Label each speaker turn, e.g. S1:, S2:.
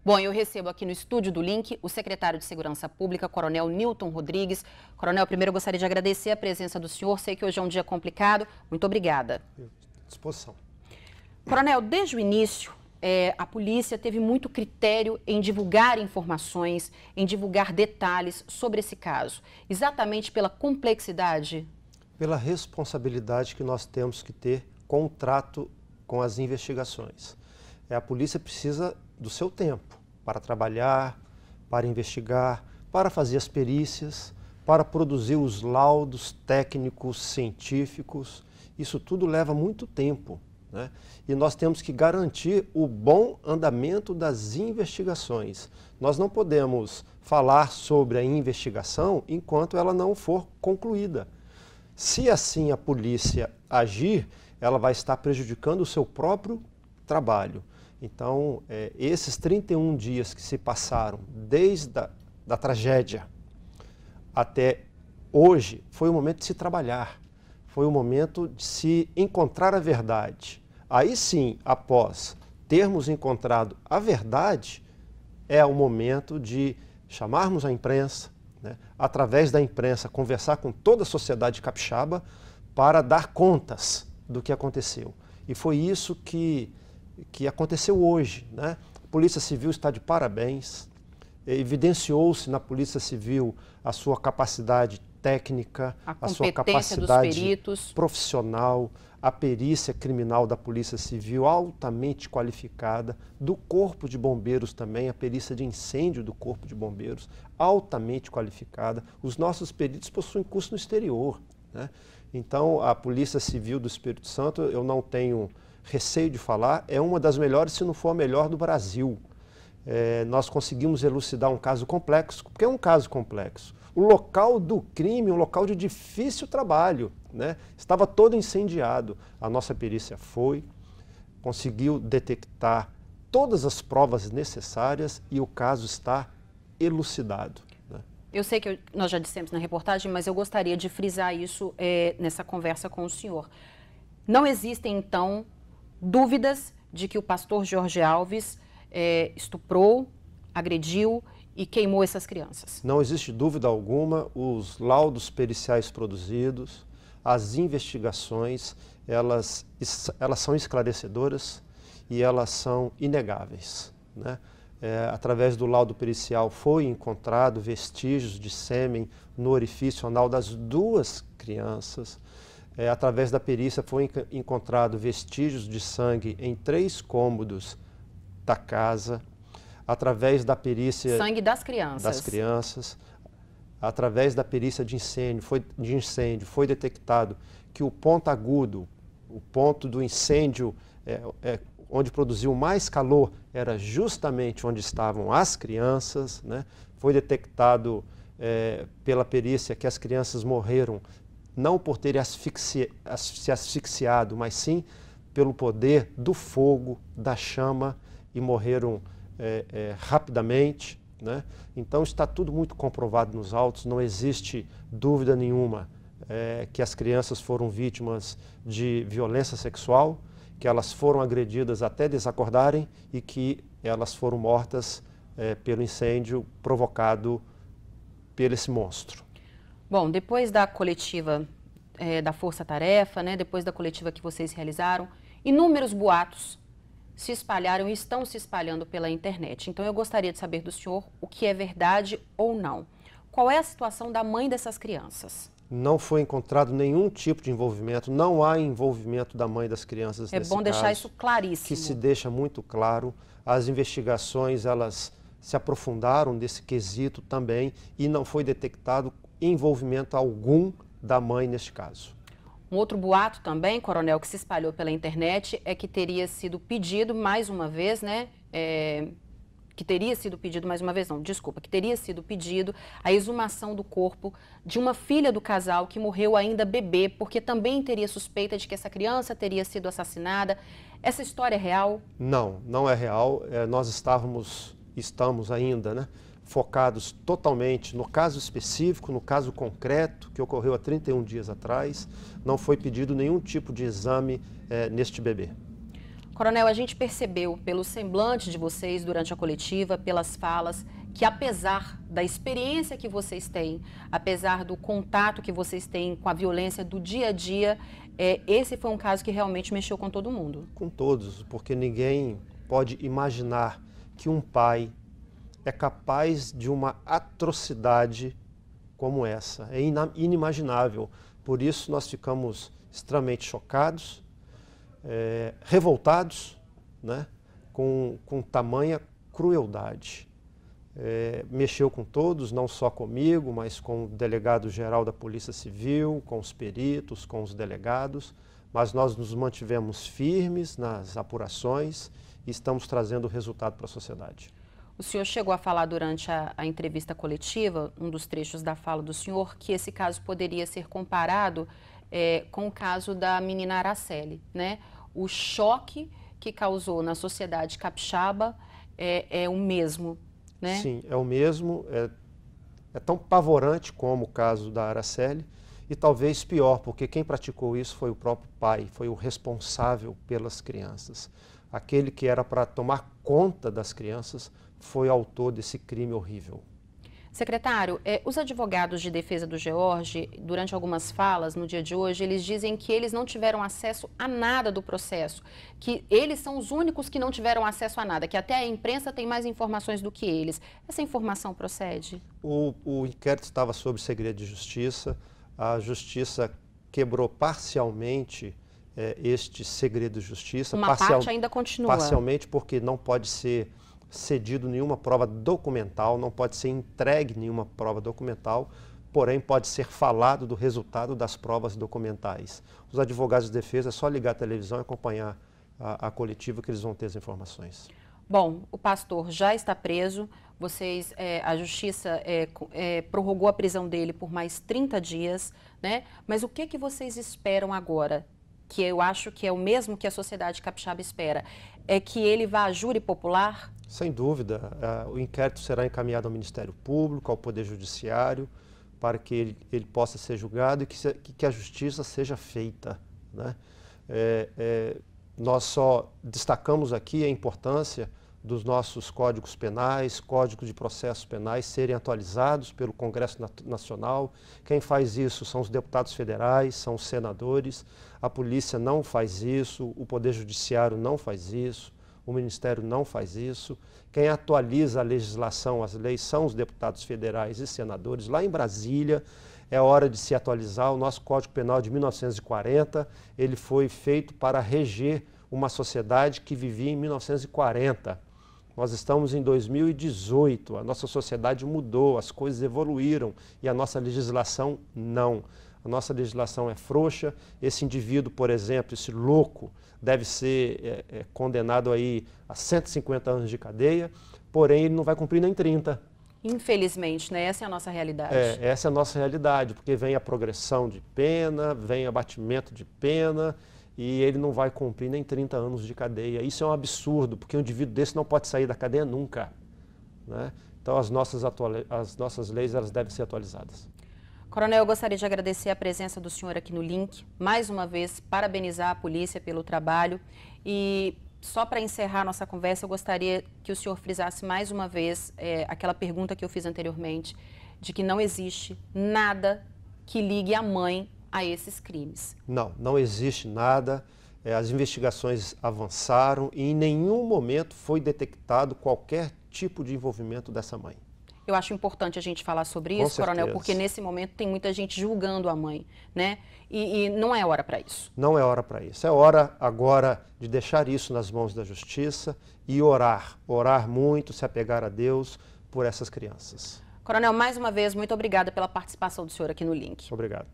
S1: Bom, eu recebo aqui no estúdio do Link o secretário de Segurança Pública, Coronel Nilton Rodrigues. Coronel, primeiro eu gostaria de agradecer a presença do senhor. Sei que hoje é um dia complicado. Muito obrigada.
S2: À disposição.
S1: Coronel, desde o início, a polícia teve muito critério em divulgar informações, em divulgar detalhes sobre esse caso. Exatamente pela complexidade?
S2: Pela responsabilidade que nós temos que ter com o trato com as investigações. A polícia precisa do seu tempo para trabalhar, para investigar, para fazer as perícias, para produzir os laudos técnicos, científicos. Isso tudo leva muito tempo, né? E nós temos que garantir o bom andamento das investigações. Nós não podemos falar sobre a investigação enquanto ela não for concluída. Se assim a polícia agir, ela vai estar prejudicando o seu próprio trabalho. Então, esses 31 dias que se passaram desde da tragédia até hoje, foi o momento de se trabalhar, foi o momento de se encontrar a verdade. Aí sim, após termos encontrado a verdade, é o momento de chamarmos a imprensa, né, através da imprensa, conversar com toda a sociedade capixaba para dar contas do que aconteceu. E foi isso que aconteceu hoje, né? A Polícia Civil está de parabéns, evidenciou-se na Polícia Civil a sua capacidade técnica, a sua capacidade profissional, a perícia criminal da Polícia Civil altamente qualificada, do Corpo de Bombeiros também, a perícia de incêndio do Corpo de Bombeiros altamente qualificada. Os nossos peritos possuem curso no exterior, né? Então, a Polícia Civil do Espírito Santo, eu não tenho receio de falar, é uma das melhores, se não for a melhor do Brasil. Nós conseguimos elucidar um caso complexo, porque é um caso complexo. O local do crime, um local de difícil trabalho, né? Estava todo incendiado. A nossa perícia conseguiu detectar todas as provas necessárias e o caso está elucidado.
S1: Eu sei que nós já dissemos na reportagem, mas eu gostaria de frisar isso nessa conversa com o senhor. Não existem, então, dúvidas de que o pastor Jorge Alves estuprou, agrediu e queimou essas crianças?
S2: Não existe dúvida alguma. Os laudos periciais produzidos, as investigações, elas são esclarecedoras e elas são inegáveis, né? Através do laudo pericial foi encontrado vestígios de sêmen no orifício anal das duas crianças. Através da perícia foi encontrado vestígios de sangue em 3 cômodos da casa. Através da perícia...
S1: Sangue das crianças.
S2: Das crianças. Através da perícia de incêndio foi detectado que o ponto agudo, o ponto do incêndio onde produziu mais calor, era justamente onde estavam as crianças, né? Foi detectado pela perícia que as crianças morreram não por terem se asfixiado, mas sim pelo poder do fogo, da chama, e morreram rapidamente, né? Então está tudo muito comprovado nos autos, não existe dúvida nenhuma que as crianças foram vítimas de violência sexual, que elas foram agredidas até desacordarem e que elas foram mortas pelo incêndio provocado por esse monstro.
S1: Bom, depois da coletiva da Força Tarefa, né, depois da coletiva que vocês realizaram, inúmeros boatos se espalharam e estão se espalhando pela internet. Então eu gostaria de saber do senhor o que é verdade ou não. Qual é a situação da mãe dessas crianças?
S2: Não foi encontrado nenhum tipo de envolvimento, não há envolvimento da mãe das crianças nesse caso.
S1: É bom deixar isso claríssimo.
S2: Que se deixa muito claro. As investigações, elas se aprofundaram nesse quesito também e não foi detectado envolvimento algum da mãe neste caso.
S1: Um outro boato também, coronel, que se espalhou pela internet é que teria sido pedido mais uma vez, né? Que teria sido pedido a exumação do corpo de uma filha do casal que morreu ainda bebê, porque também teria suspeita de que essa criança teria sido assassinada. Essa história é real?
S2: Não, não é real. Nós estamos ainda, né, focados totalmente no caso específico, no caso concreto, que ocorreu há 31 dias atrás. Não foi pedido nenhum tipo de exame neste bebê.
S1: Coronel, a gente percebeu pelo semblante de vocês durante a coletiva, pelas falas, que apesar da experiência que vocês têm, apesar do contato que vocês têm com a violência do dia a dia, esse foi um caso que realmente mexeu com todo mundo.
S2: Com todos, porque ninguém pode imaginar que um pai é capaz de uma atrocidade como essa. É inimaginável. Por isso nós ficamos extremamente chocados, revoltados, né, com tamanha crueldade. Mexeu com todos, não só comigo, mas com o delegado-geral da Polícia Civil, com os peritos, com os delegados, mas nós nos mantivemos firmes nas apurações e estamos trazendo resultado para a sociedade.
S1: O senhor chegou a falar durante a entrevista coletiva, um dos trechos da fala do senhor, que esse caso poderia ser comparado com o caso da menina Araceli, né? O choque que causou na sociedade capixaba é o mesmo, né?
S2: Sim, é o mesmo, é tão pavorante como o caso da Araceli e talvez pior, porque quem praticou isso foi o próprio pai, foi o responsável pelas crianças. Aquele que era para tomar conta das crianças foi autor desse crime horrível.
S1: Secretário, os advogados de defesa do George, durante algumas falas no dia de hoje, eles dizem que eles não tiveram acesso a nada do processo, que eles são os únicos que não tiveram acesso a nada, que até a imprensa tem mais informações do que eles. Essa informação procede?
S2: O inquérito estava sob segredo de justiça, a justiça quebrou parcialmente este segredo de justiça.
S1: Uma parte ainda continua.
S2: Parcialmente porque não pode ser cedido nenhuma prova documental, não pode ser entregue nenhuma prova documental, porém pode ser falado do resultado das provas documentais. Os advogados de defesa é só ligar a televisão e acompanhar a coletiva que eles vão ter as informações.
S1: Bom, o pastor já está preso, a justiça prorrogou a prisão dele por mais 30 dias, né? Mas o que vocês esperam agora? Que eu acho que é o mesmo que a sociedade capixaba espera, é que ele vá a júri popular?
S2: Sem dúvida, o inquérito será encaminhado ao Ministério Público, ao Poder Judiciário, para que ele possa ser julgado e que a justiça seja feita, né? Nós só destacamos aqui a importância dos nossos códigos penais, códigos de processos penais serem atualizados pelo Congresso Nacional. Quem faz isso são os deputados federais, são os senadores. A polícia não faz isso, o Poder Judiciário não faz isso, o Ministério não faz isso. Quem atualiza a legislação, as leis, são os deputados federais e senadores. Lá em Brasília, é hora de se atualizar. O nosso Código Penal de 1940, ele foi feito para reger uma sociedade que vivia em 1940. Nós estamos em 2018, a nossa sociedade mudou, as coisas evoluíram e a nossa legislação não. A nossa legislação é frouxa. Esse indivíduo, por exemplo, esse louco, deve ser condenado aí a 150 anos de cadeia, porém ele não vai cumprir nem 30.
S1: Infelizmente, né? Essa é a nossa realidade.
S2: Essa é a nossa realidade, porque vem a progressão de pena, vem abatimento de pena, e ele não vai cumprir nem 30 anos de cadeia. Isso é um absurdo, porque um indivíduo desse não pode sair da cadeia nunca, né? Então as nossas leis elas devem ser atualizadas.
S1: Coronel, eu gostaria de agradecer a presença do senhor aqui no Link, mais uma vez parabenizar a polícia pelo trabalho e só para encerrar nossa conversa eu gostaria que o senhor frisasse mais uma vez aquela pergunta que eu fiz anteriormente, de que não existe nada que ligue a mãe a esses crimes.
S2: Não existe nada, as investigações avançaram e em nenhum momento foi detectado qualquer tipo de envolvimento dessa mãe.
S1: Eu acho importante a gente falar sobre isso, Coronel, porque nesse momento tem muita gente julgando a mãe, né? E não é hora para isso.
S2: Não é hora para isso. É hora agora de deixar isso nas mãos da justiça e orar muito, se apegar a Deus por essas crianças.
S1: Coronel, mais uma vez, muito obrigada pela participação do senhor aqui no Link.
S2: Obrigado.